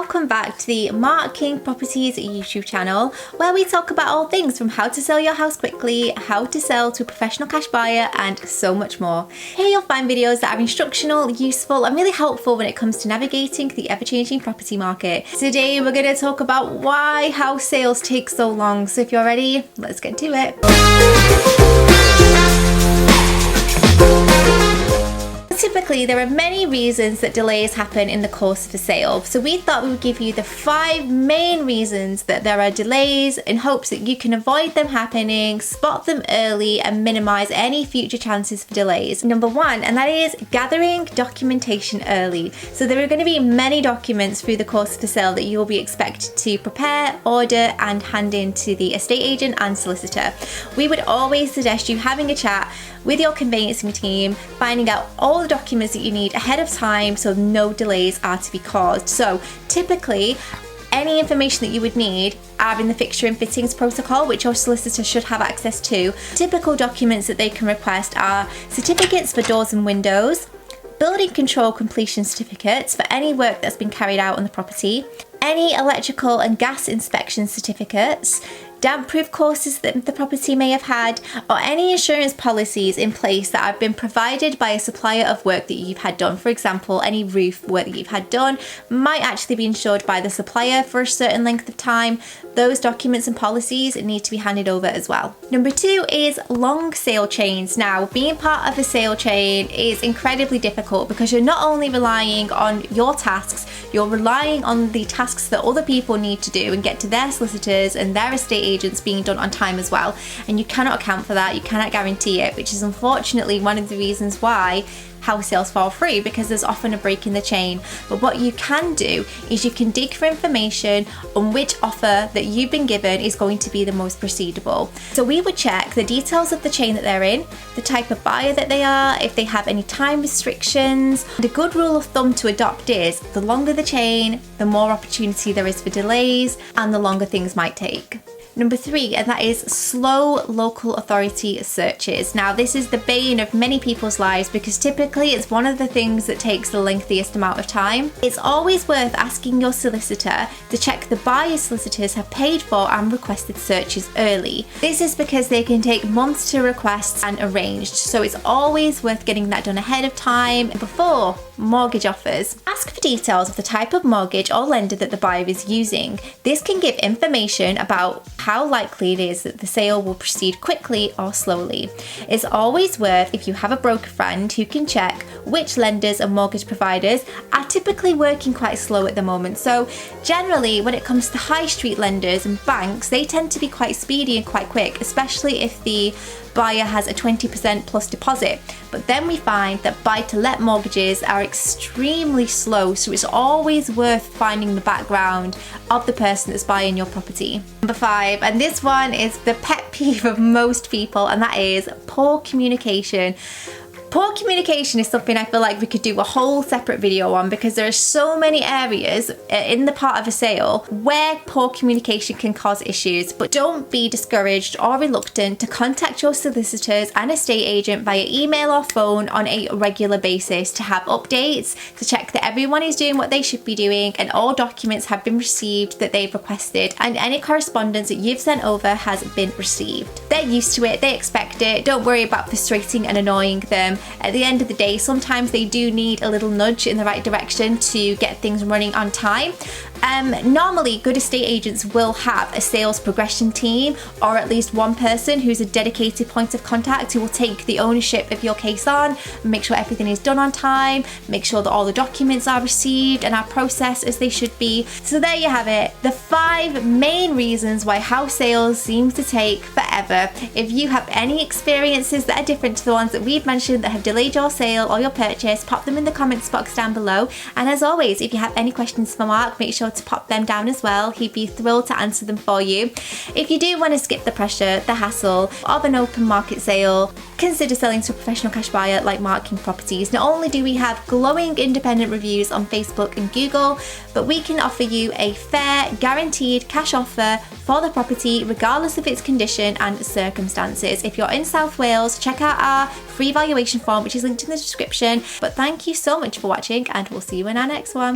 welcome back to the No.1 Properties YouTube channel, where we talk about all things from how to sell your house quickly, how to sell to a professional cash buyer, and so much more. Here you'll find videos that are instructional, useful, and really helpful when it comes to navigating the ever-changing property market. Today we're going to talk about why house sales take so long, so if you're ready, let's get to it. Typically, there are many reasons that delays happen in the course of a sale, so we thought we would give you the 5 main reasons that there are delays in hopes that you can avoid them happening, spot them early, and minimize any future chances for delays. Number 1, and that is gathering documentation early. So there are going to be many documents through the course of the sale that you will be expected to prepare, order, and hand in to the estate agent and solicitor. We would always suggest you having a chat with your conveyancing team, finding out all the documents that you need ahead of time so no delays are to be caused. So typically, any information that you would need are in the fixture and fittings protocol, which your solicitor should have access to. Typical documents that they can request are certificates for doors and windows, building control completion certificates for any work that's been carried out on the property, any electrical and gas inspection certificates, damp-proof courses that the property may have had, or any insurance policies in place that have been provided by a supplier of work that you've had done. For example, any roof work that you've had done might actually be insured by the supplier for a certain length of time. Those documents and policies need to be handed over as well. Number 2 is long sale chains. Now, being part of a sale chain is incredibly difficult because you're not only relying on your tasks, you're relying on the tasks that other people need to do and get to their solicitors and their estate agents being done on time as well. And you cannot account for that, you cannot guarantee it, which is unfortunately one of the reasons why house sales fall through, because there's often a break in the chain. But what you can do is you can dig for information on which offer that you've been given is going to be the most proceedable. So we would check the details of the chain that they're in, the type of buyer that they are, if they have any time restrictions. And a good rule of thumb to adopt is the longer the chain, the more opportunity there is for delays and the longer things might take. Number 3, and that is slow local authority searches. Now, this is the bane of many people's lives because typically it's one of the things that takes the lengthiest amount of time. It's always worth asking your solicitor to check the buyer's solicitors have paid for and requested searches early. This is because they can take months to request and arranged, so it's always worth getting that done ahead of time before mortgage offers. Ask for details of the type of mortgage or lender that the buyer is using. This can give information about how likely it is that the sale will proceed quickly or slowly. It's always worth, if you have a broker friend who can check which lenders and mortgage providers are typically working quite slow at the moment. So generally, when it comes to high street lenders and banks, they tend to be quite speedy and quite quick, especially if the buyer has a 20% plus deposit. But then we find that buy-to-let mortgages are extremely slow, so it's always worth finding the background of the person that's buying your property. Number 5, and this one is the pet peeve of most people, and that is poor communication. Poor communication is something I feel like we could do a whole separate video on, because there are so many areas in the part of a sale where poor communication can cause issues. But don't be discouraged or reluctant to contact your solicitors and estate agent via email or phone on a regular basis to have updates, to check that everyone is doing what they should be doing and all documents have been received that they've requested and any correspondence that you've sent over has been received. They're used to it, they expect it. Don't worry about frustrating and annoying them. At the end of the day, sometimes they do need a little nudge in the right direction to get things running on time. Normally, good estate agents will have a sales progression team, or at least one person who's a dedicated point of contact who will take the ownership of your case on, make sure everything is done on time, make sure that all the documents are received and are processed as they should be. So there you have it, the 5 main reasons why house sales seem to take forever. If you have any experiences that are different to the ones that we've mentioned that have delayed your sale or your purchase, pop them in the comments box down below. And as always, if you have any questions for Mark, make sure to pop them down as well. He'd be thrilled to answer them for you. If you do want to skip the pressure, the hassle of an open market sale, consider selling to a professional cash buyer like No.1 Properties. Not only do we have glowing independent reviews on Facebook and Google, but we can offer you a fair, guaranteed cash offer for the property regardless of its condition and circumstances. If you're in South Wales, check out our free valuation form, which is linked in the description. But thank you so much for watching, and we'll see you in our next one.